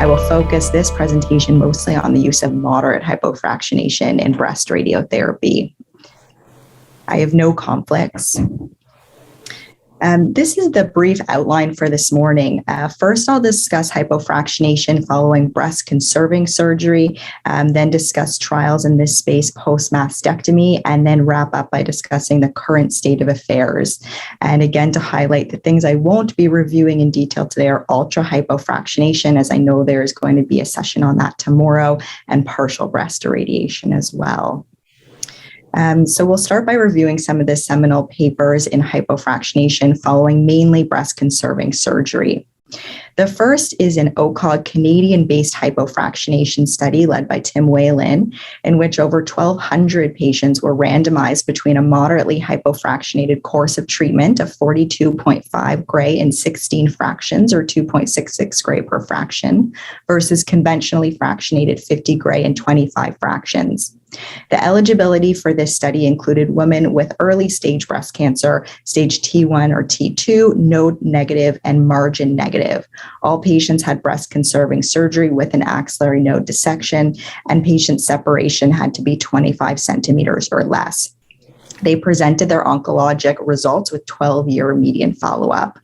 I will focus this presentation mostly on the use of moderate hypofractionation in breast radiotherapy. I have no conflicts. This is the brief outline for this morning. First, I'll discuss hypofractionation following breast conserving surgery, then discuss trials in this space post-mastectomy, and then wrap up by discussing the current state of affairs. And again, to highlight the things I won't be reviewing in detail today are ultra hypofractionation, as I know there is going to be a session on that tomorrow, and partial breast irradiation as well. So we'll start by reviewing some of the seminal papers in hypofractionation following mainly breast conserving surgery. The first is an OCOG Canadian-based hypofractionation study led by Tim Whalen, in which over 1,200 patients were randomized between a moderately hypofractionated course of treatment of 42.5 gray in 16 fractions, or 2.66 gray per fraction, versus conventionally fractionated 50 gray in 25 fractions. The eligibility for this study included women with early stage breast cancer, stage T1 or T2, node negative, and margin negative. All patients had breast conserving surgery with an axillary node dissection, and patient separation had to be 25 centimeters or less. They presented their oncologic results with 12-year median follow-up.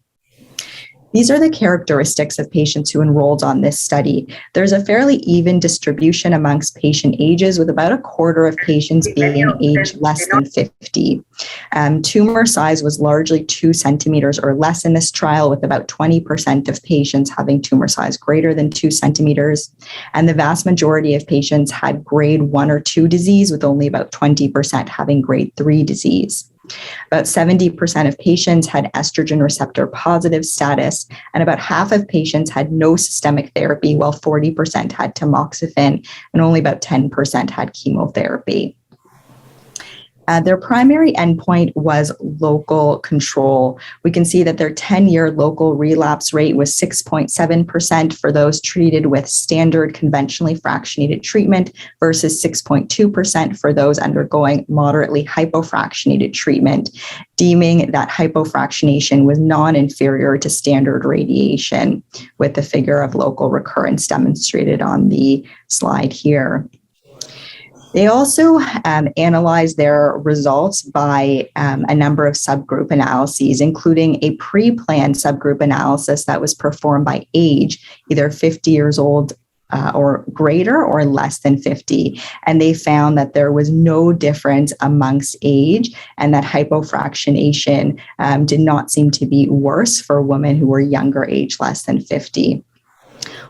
These are the characteristics of patients who enrolled on this study. There's a fairly even distribution amongst patient ages, with about a quarter of patients being aged less than 50. Tumor size was largely 2 centimeters or less in this trial, with about 20% of patients having tumor size greater than 2 centimeters. And the vast majority of patients had grade 1 or 2 disease, with only about 20% having grade 3 disease. About 70% of patients had estrogen receptor positive status, and about half of patients had no systemic therapy, while 40% had tamoxifen, and only about 10% had chemotherapy. Their primary endpoint was local control. We can see that their 10-year local relapse rate was 6.7% for those treated with standard conventionally fractionated treatment versus 6.2% for those undergoing moderately hypofractionated treatment, deeming that hypofractionation was non-inferior to standard radiation, with the figure of local recurrence demonstrated on the slide here. They also analyzed their results by a number of subgroup analyses, including a pre-planned subgroup analysis that was performed by age, either 50 years old or greater or less than 50. And they found that there was no difference amongst age, and that hypofractionation did not seem to be worse for women who were younger age, less than 50.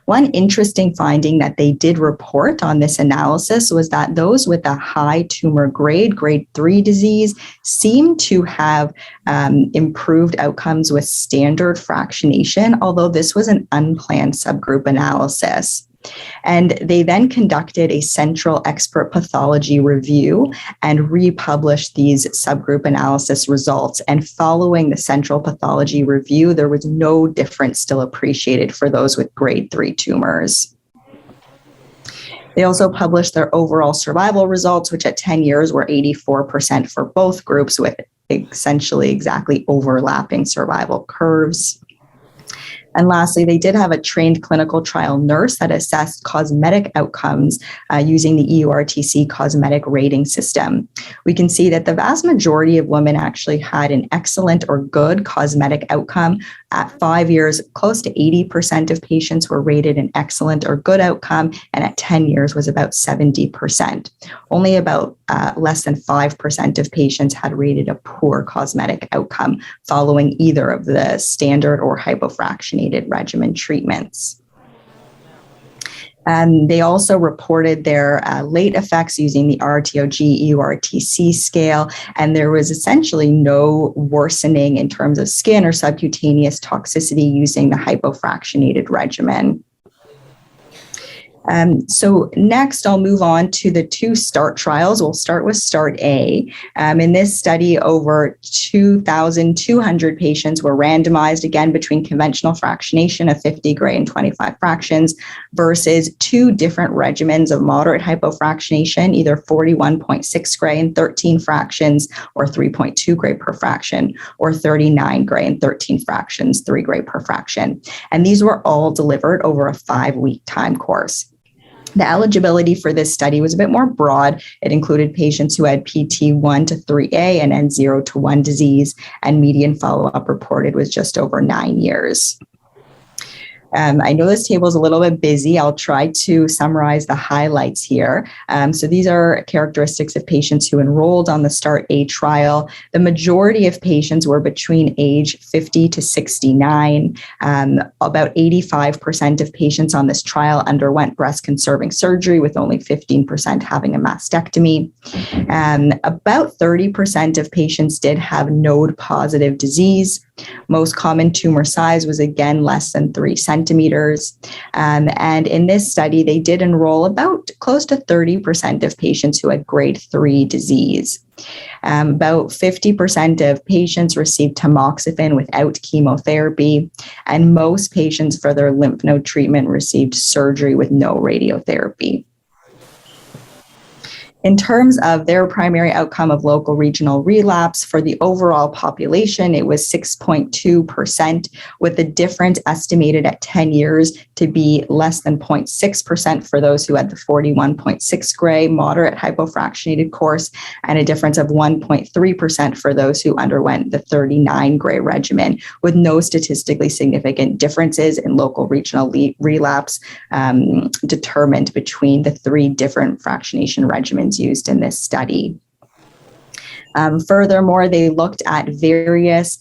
One interesting finding that they did report on this analysis was that those with a high tumor grade, grade 3 disease, seemed to have improved outcomes with standard fractionation, although this was an unplanned subgroup analysis. And they then conducted a central expert pathology review and republished these subgroup analysis results. And following the central pathology review, there was no difference still appreciated for those with grade 3 tumors. They also published their overall survival results, which at 10 years were 84% for both groups, with essentially exactly overlapping survival curves. And lastly, they did have a trained clinical trial nurse that assessed cosmetic outcomes using the EURTC cosmetic rating system. We can see that the vast majority of women actually had an excellent or good cosmetic outcome. At 5 years, close to 80% of patients were rated an excellent or good outcome, and at 10 years was about 70%. Only about less than 5% of patients had rated a poor cosmetic outcome following either of the standard or hypofractionated regimen treatments. They also reported their late effects using the RTOG-EURTC scale, and there was essentially no worsening in terms of skin or subcutaneous toxicity using the hypofractionated regimen. So next, I'll move on to the two START trials. We'll start with StartA. In this study, over 2,200 patients were randomized, again, between conventional fractionation of 50 gray and 25 fractions versus two different regimens of moderate hypofractionation, either 41.6 gray and 13 fractions, or 3.2 gray per fraction, or 39 gray and 13 fractions, 3 gray per fraction. And these were all delivered over a 5-week time course. The eligibility for this study was a bit more broad. It included patients who had PT 1 to 3A and N0 to 1 disease, and median follow-up reported was just over 9 years. I know this table is a little bit busy. I'll try to summarize the highlights here. So these are characteristics of patients who enrolled on the StartA trial. The majority of patients were between age 50 to 69. About 85% of patients on this trial underwent breast-conserving surgery, with only 15% having a mastectomy. About 30% of patients did have node-positive disease. Most common tumor size was, again, less than 3 centimeters. And in this study, they did enroll about close to 30% of patients who had grade 3 disease. About 50% of patients received tamoxifen without chemotherapy, and most patients for their lymph node treatment received surgery with no radiotherapy. In terms of their primary outcome of local regional relapse, for the overall population, it was 6.2%, with the difference estimated at 10 years to be less than 0.6% for those who had the 41.6 gray moderate hypofractionated course, and a difference of 1.3% for those who underwent the 39 gray regimen, with no statistically significant differences in local regional relapse determined between the 3 different fractionation regimens used in this study. Furthermore, they looked at various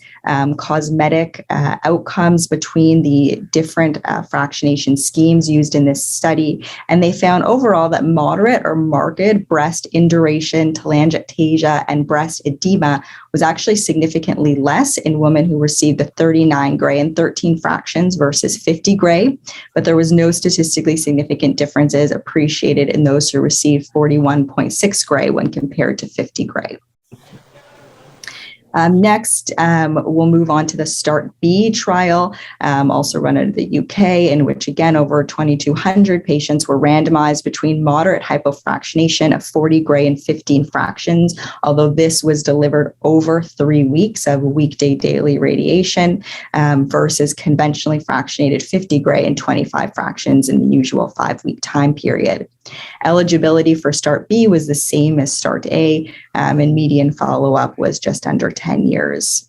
cosmetic outcomes between the different fractionation schemes used in this study, and they found overall that moderate or marked breast induration, telangiectasia, and breast edema was actually significantly less in women who received the 39 gray and 13 fractions versus 50 gray, but there was no statistically significant differences appreciated in those who received 41.6 gray when compared to 50 gray. Next, we'll move on to the StartB trial, also run out of the UK, in which, again, over 2,200 patients were randomized between moderate hypofractionation of 40 gray and 15 fractions, although this was delivered over 3 weeks of weekday daily radiation versus conventionally fractionated 50 gray and 25 fractions in the usual 5-week time period. Eligibility for StartB was the same as StartA, and median follow-up was just under 10 years.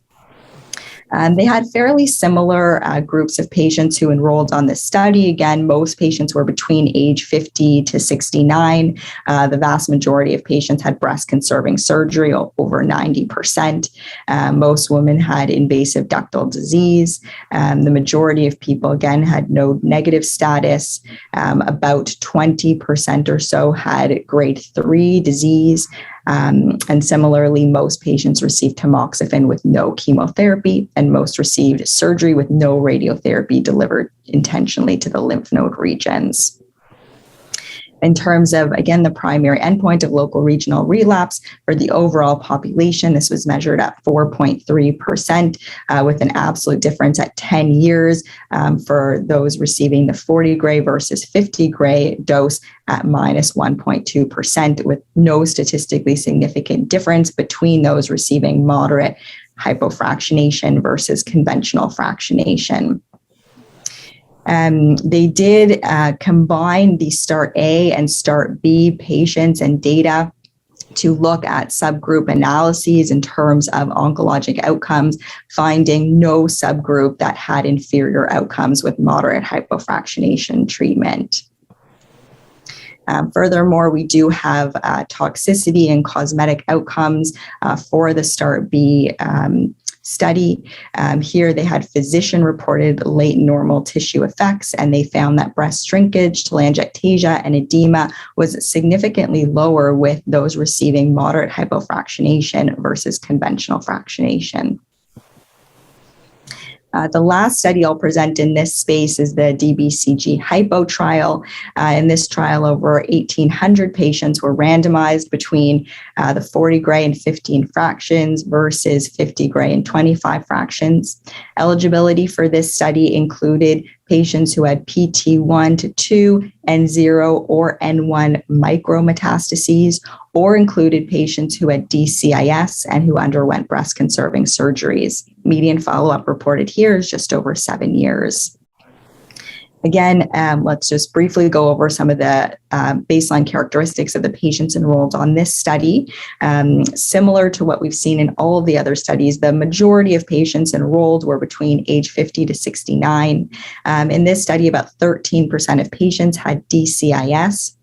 They had fairly similar groups of patients who enrolled on this study. Again, most patients were between age 50 to 69. The vast majority of patients had breast-conserving surgery, over 90%. Most women had invasive ductal disease. The majority of people, again, had node-negative status. About 20% or so had grade 3 disease. And similarly, most patients received tamoxifen with no chemotherapy, and most received surgery with no radiotherapy delivered intentionally to the lymph node regions. In terms of, again, the primary endpoint of local regional relapse for the overall population, this was measured at 4.3%, with an absolute difference at 10 years for those receiving the 40 gray versus 50 gray dose at minus 1.2%, with no statistically significant difference between those receiving moderate hypofractionation versus conventional fractionation. They did combine the StartA and StartB patients and data to look at subgroup analyses in terms of oncologic outcomes, finding no subgroup that had inferior outcomes with moderate hypofractionation treatment. Furthermore, we do have toxicity and cosmetic outcomes for the StartB study. Here they had physician-reported late normal tissue effects, and they found that breast shrinkage, telangiectasia, and edema was significantly lower with those receiving moderate hypofractionation versus conventional fractionation. The last study I'll present in this space is the DBCG Hypotrial. In this trial, over 1,800 patients were randomized between the 40 gray and 15 fractions versus 50 gray and 25 fractions. Eligibility for this study included patients who had PT1 to 2, N0 or N1 micrometastases, or included patients who had DCIS and who underwent breast-conserving surgeries. Median follow-up reported here is just over 7 years. Again, let's just briefly go over some of the baseline characteristics of the patients enrolled on this study. Similar to what we've seen in all of the other studies, the majority of patients enrolled were between age 50 to 69. In this study, about 13% of patients had DCIS.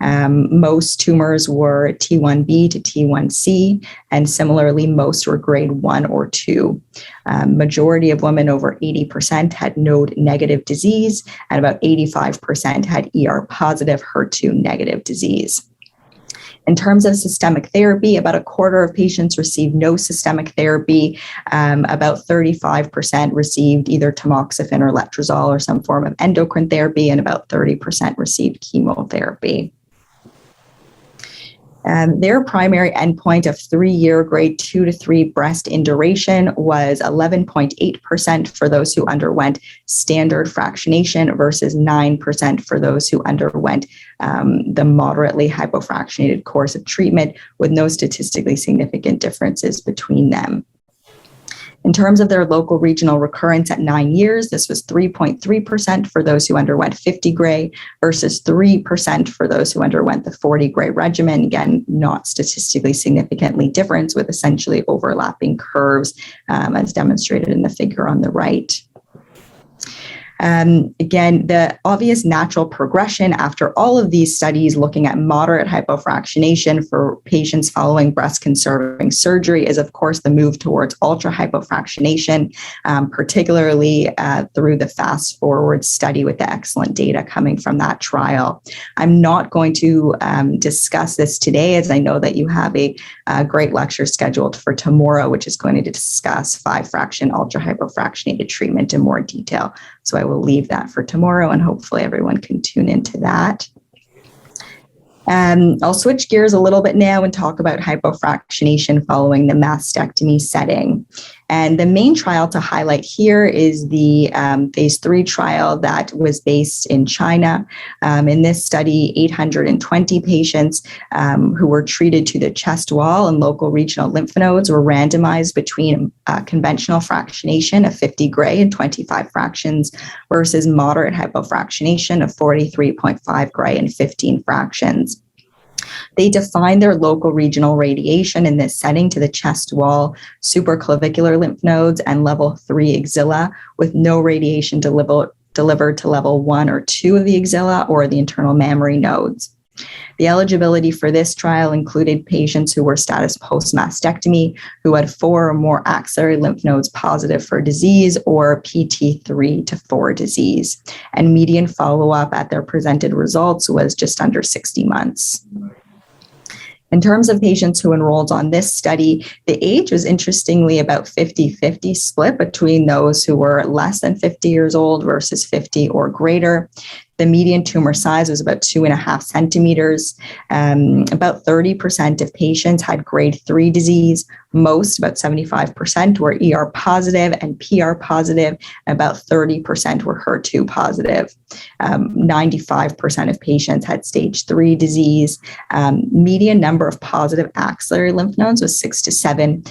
Most tumors were T1B to T1C, and similarly, most were grade 1 or 2. Majority of women, over 80%, had node negative disease, and about 85% had ER positive, HER2 negative disease. In terms of systemic therapy, about a quarter of patients received no systemic therapy. About 35% received either tamoxifen or letrozole or some form of endocrine therapy, and about 30% received chemotherapy. Their primary endpoint of 3-year grade 2 to 3 breast induration was 11.8% for those who underwent standard fractionation versus 9% for those who underwent the moderately hypofractionated course of treatment, with no statistically significant differences between them. In terms of their local regional recurrence at 9 years, this was 3.3% for those who underwent 50 gray versus 3% for those who underwent the 40 gray regimen. Again, not statistically significantly different, with essentially overlapping curves as demonstrated in the figure on the right. Again, the obvious natural progression after all of these studies looking at moderate hypofractionation for patients following breast-conserving surgery is, of course, the move towards ultra-hypofractionation, particularly through the fast-forward study with the excellent data coming from that trial. I'm not going to discuss this today, as I know that you have a great lecture scheduled for tomorrow, which is going to discuss 5-fraction ultra-hypofractionated treatment in more detail. So I will leave that for tomorrow, and hopefully everyone can tune into that. I'll switch gears a little bit now and talk about hypofractionation following the mastectomy setting. And the main trial to highlight here is the phase 3 trial that was based in China. In this study, 820 patients who were treated to the chest wall and local regional lymph nodes were randomized between conventional fractionation of 50 gray and 25 fractions versus moderate hypofractionation of 43.5 gray and 15 fractions. They defined their local regional radiation in this setting to the chest wall, supraclavicular lymph nodes, and level 3 axilla, with no radiation delivered to level 1 or 2 of the axilla or the internal mammary nodes. The eligibility for this trial included patients who were status post-mastectomy, who had 4 or more axillary lymph nodes positive for disease or PT3 to 4 disease. And median follow-up at their presented results was just under 60 months. In terms of patients who enrolled on this study, the age was interestingly about 50-50 split between those who were less than 50 years old versus 50 or greater. The median tumor size was about 2.5 centimeters. About 30% of patients had grade 3 disease. Most, about 75%, were ER positive and PR positive. And about 30% were HER2 positive. 95% of patients had stage 3 disease. Median number of positive axillary lymph nodes was 6 to 7.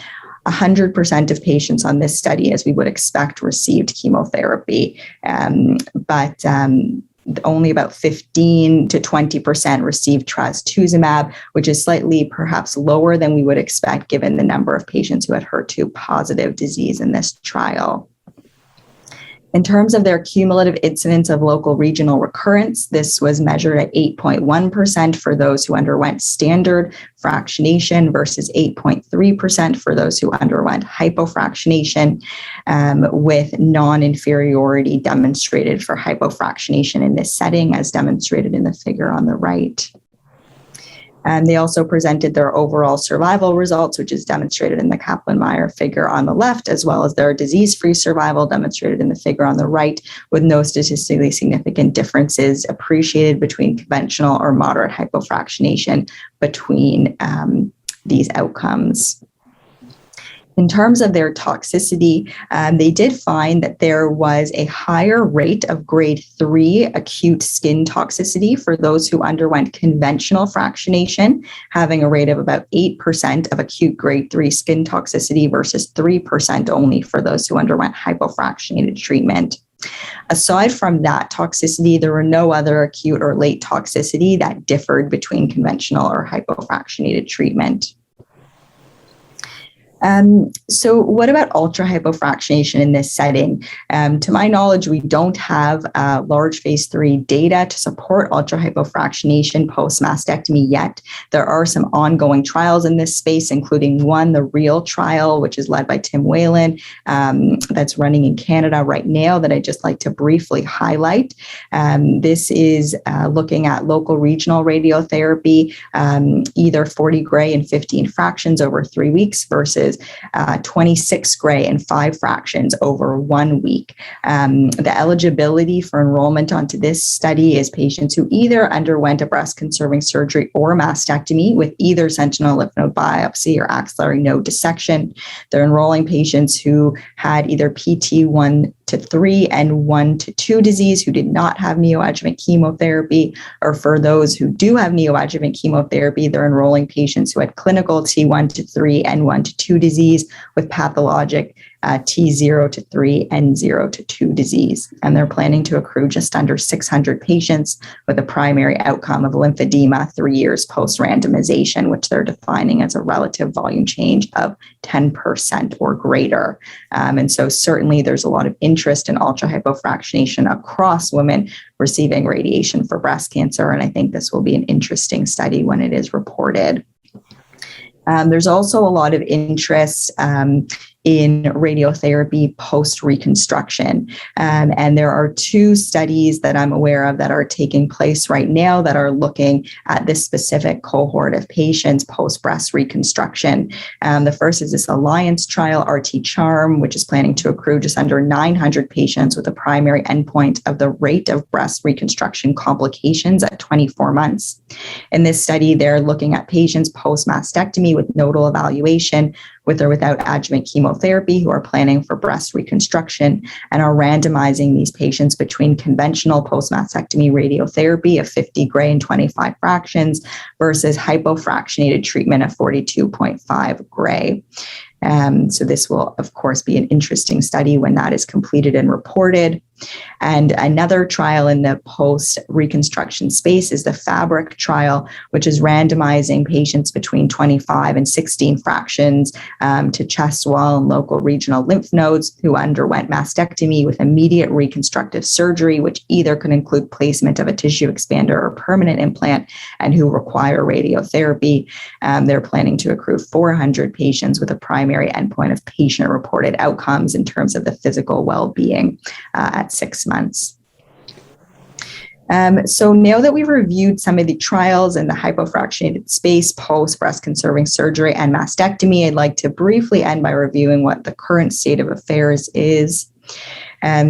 100% of patients on this study, as we would expect, received chemotherapy. But only about 15 to 20% received trastuzumab, which is slightly perhaps lower than we would expect given the number of patients who had HER2 positive disease in this trial. In terms of their cumulative incidence of local regional recurrence, this was measured at 8.1% for those who underwent standard fractionation versus 8.3% for those who underwent hypofractionation, with non-inferiority demonstrated for hypofractionation in this setting, as demonstrated in the figure on the right. They also presented their overall survival results, which is demonstrated in the Kaplan-Meier figure on the left, as well as their disease-free survival demonstrated in the figure on the right, with no statistically significant differences appreciated between conventional or moderate hypofractionation between these outcomes. In terms of their toxicity, they did find that there was a higher rate of grade 3 acute skin toxicity for those who underwent conventional fractionation, having a rate of about 8% of acute grade 3 skin toxicity versus 3% only for those who underwent hypofractionated treatment. Aside from that toxicity, there were no other acute or late toxicity that differed between conventional or hypofractionated treatment. So what about ultra hypofractionation in this setting? To my knowledge, we don't have large phase 3 data to support ultra hypofractionation post mastectomy yet. There are some ongoing trials in this space, including one, the REAL trial, which is led by Tim Whalen, that's running in Canada right now, that I'd just like to briefly highlight. This is looking at local regional radiotherapy, either 40 gray and 15 fractions over 3 weeks versus 26 gray and 5 fractions over 1 week. The eligibility for enrollment onto this study is patients who either underwent a breast conserving surgery or mastectomy with either sentinel lymph node biopsy or axillary node dissection. They're enrolling patients who had either PT1 to 3 and 1 to 2 disease who did not have neoadjuvant chemotherapy, or for those who do have neoadjuvant chemotherapy, they're enrolling patients who had clinical T1 to 3 and 1 to 2 disease with pathologic T0 to 3 and 0 to 2 disease. And they're planning to accrue just under 600 patients with a primary outcome of lymphedema 3 years post-randomization, which they're defining as a relative volume change of 10% or greater. And so certainly there's a lot of interest in ultra hypofractionation across women receiving radiation for breast cancer. And I think this will be an interesting study when it is reported. There's also a lot of interest in radiotherapy post-reconstruction. And there are 2 studies that I'm aware of that are taking place right now that are looking at this specific cohort of patients post-breast reconstruction. The first is this Alliance trial, RT-CHARM, which is planning to accrue just under 900 patients with a primary endpoint of the rate of breast reconstruction complications at 24 months. In this study, they're looking at patients post-mastectomy with nodal evaluation with or without adjuvant chemotherapy who are planning for breast reconstruction, and are randomizing these patients between conventional post-mastectomy radiotherapy of 50 gray and 25 fractions versus hypofractionated treatment of 42.5 gray. So this will, of course, be an interesting study when that is completed and reported. And another trial in the post-reconstruction space is the Fabric trial, which is randomizing patients between 25 and 16 fractions to chest wall and local regional lymph nodes who underwent mastectomy with immediate reconstructive surgery, which either can include placement of a tissue expander or permanent implant, and who require radiotherapy. They're planning to accrue 400 patients with a primary endpoint of patient-reported outcomes in terms of the physical well-being at 6 months. So now that we've reviewed some of the trials in the hypofractionated space post breast conserving surgery and mastectomy, I'd like to briefly end by reviewing what the current state of affairs is.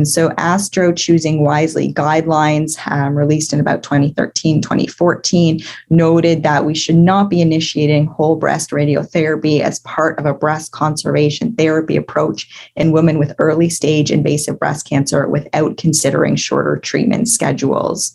So ASTRO Choosing Wisely guidelines released in about 2013, 2014 noted that we should not be initiating whole breast radiotherapy as part of a breast conservation therapy approach in women with early stage invasive breast cancer without considering shorter treatment schedules.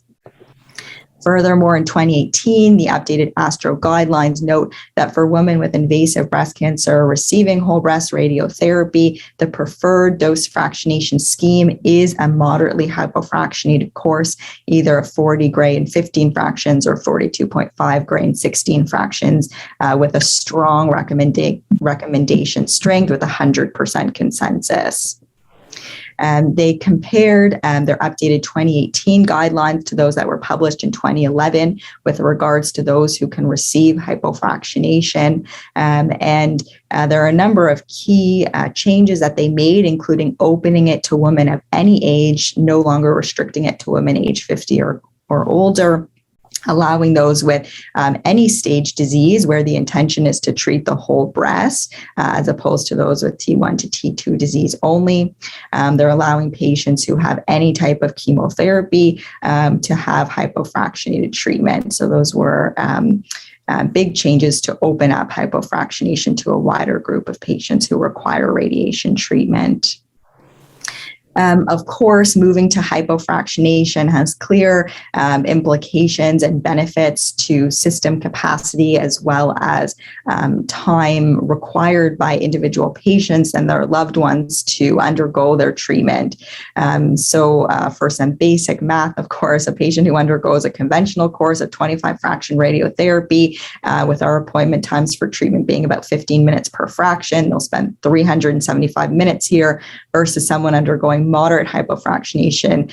Furthermore, in 2018, the updated ASTRO guidelines note that for women with invasive breast cancer receiving whole breast radiotherapy, the preferred dose fractionation scheme is a moderately hypofractionated course, either a 40 gray and 15 fractions or 42.5 gray and 16 fractions, with a strong recommendation strength with 100% consensus. They compared their updated 2018 guidelines to those that were published in 2011 with regards to those who can receive hypofractionation. And there are a number of key changes that they made, including opening it to women of any age, no longer restricting it to women age 50 or older. allowing those with any stage disease where the intention is to treat the whole breast, as opposed to those with T1 to T2 disease only. They're allowing patients who have any type of chemotherapy to have hypofractionated treatment. So those were big changes to open up hypofractionation to a wider group of patients who require radiation treatment. Of course, moving to hypofractionation has clear implications and benefits to system capacity, as well as time required by individual patients and their loved ones to undergo their treatment. So for some basic math, of course, a patient who undergoes a conventional course of 25 fraction radiotherapy, with our appointment times for treatment being about 15 minutes per fraction, they'll spend 375 minutes here, versus someone undergoing moderate hypofractionation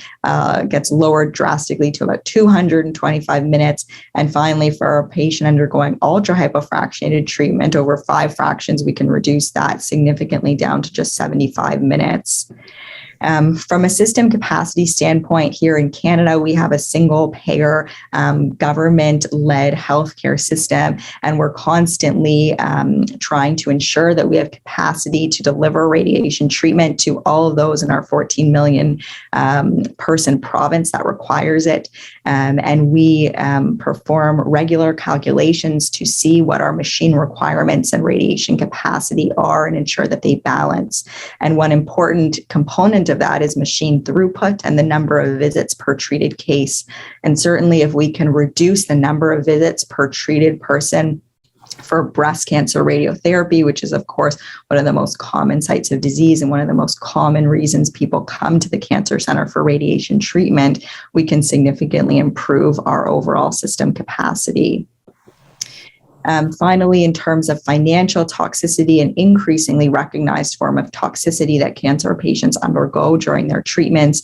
gets lowered drastically to about 225 minutes. And finally, for a patient undergoing ultra hypofractionated treatment over 5 fractions, we can reduce that significantly down to just 75 minutes. From a system capacity standpoint, here in Canada, we have a single payer government-led healthcare system, and we're constantly trying to ensure that we have capacity to deliver radiation treatment to all of those in our 14 million person province that requires it. And we perform regular calculations to see what our machine requirements and radiation capacity are and ensure that they balance. And one important component of that is machine throughput and the number of visits per treated case. And certainly if we can reduce the number of visits per treated person for breast cancer radiotherapy, which is, of course, one of the most common sites of disease and one of the most common reasons people come to the cancer center for radiation treatment, we can significantly improve our overall system capacity. Finally, in terms of financial toxicity, an increasingly recognized form of toxicity that cancer patients undergo during their treatments,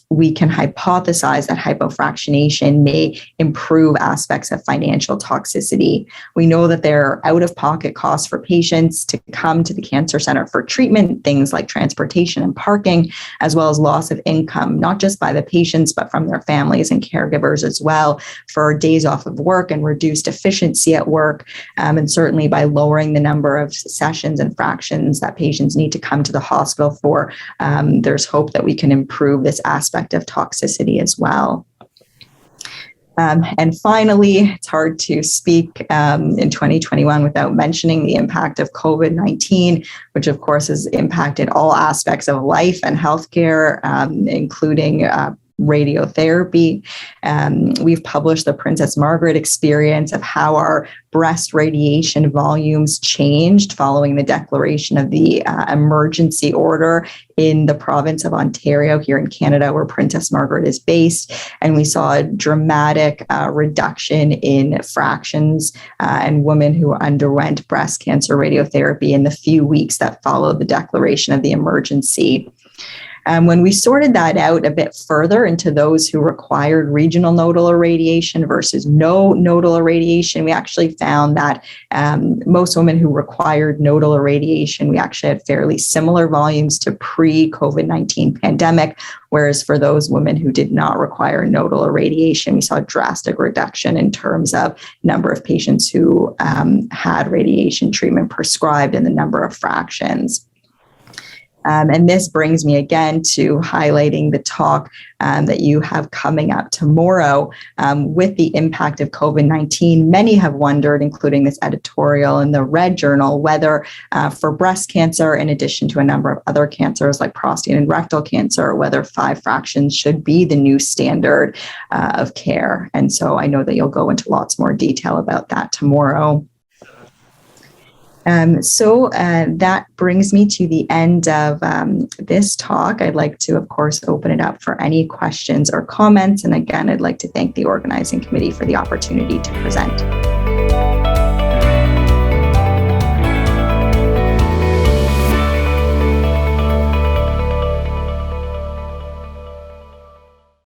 we can hypothesize that hypofractionation may improve aspects of financial toxicity. We know that there are out-of-pocket costs for patients to come to the cancer center for treatment, things like transportation and parking, as well as loss of income, not just by the patients, but from their families and caregivers as well, for days off of work and reduced efficiency at work, and certainly by lowering the number of sessions and fractions that patients need to come to the hospital for, there's hope that we can improve this aspect of toxicity as well. And finally, it's hard to speak in 2021 without mentioning the impact of COVID-19, which of course has impacted all aspects of life and healthcare, including radiotherapy. We've published the Princess Margaret experience of how our breast radiation volumes changed following the declaration of the emergency order in the province of Ontario here in Canada, where Princess Margaret is based. And we saw a dramatic reduction in fractions and women who underwent breast cancer radiotherapy in the few weeks that followed the declaration of the emergency. When we sorted that out a bit further into those who required regional nodal irradiation versus no nodal irradiation, we actually found that most women who required nodal irradiation, we actually had fairly similar volumes to pre-COVID-19 pandemic, whereas for those women who did not require nodal irradiation, we saw a drastic reduction in terms of number of patients who had radiation treatment prescribed and the number of fractions. And this brings me again to highlighting the talk that you have coming up tomorrow with the impact of COVID-19. Many have wondered, including this editorial in the Red Journal, whether for breast cancer, in addition to a number of other cancers like prostate and rectal cancer, whether 5 fractions should be the new standard of care. And so I know that you'll go into lots more detail about that tomorrow. So that brings me to the end of this talk. I'd like to, of course, open it up for any questions or comments. And again, I'd like to thank the organizing committee for the opportunity to present.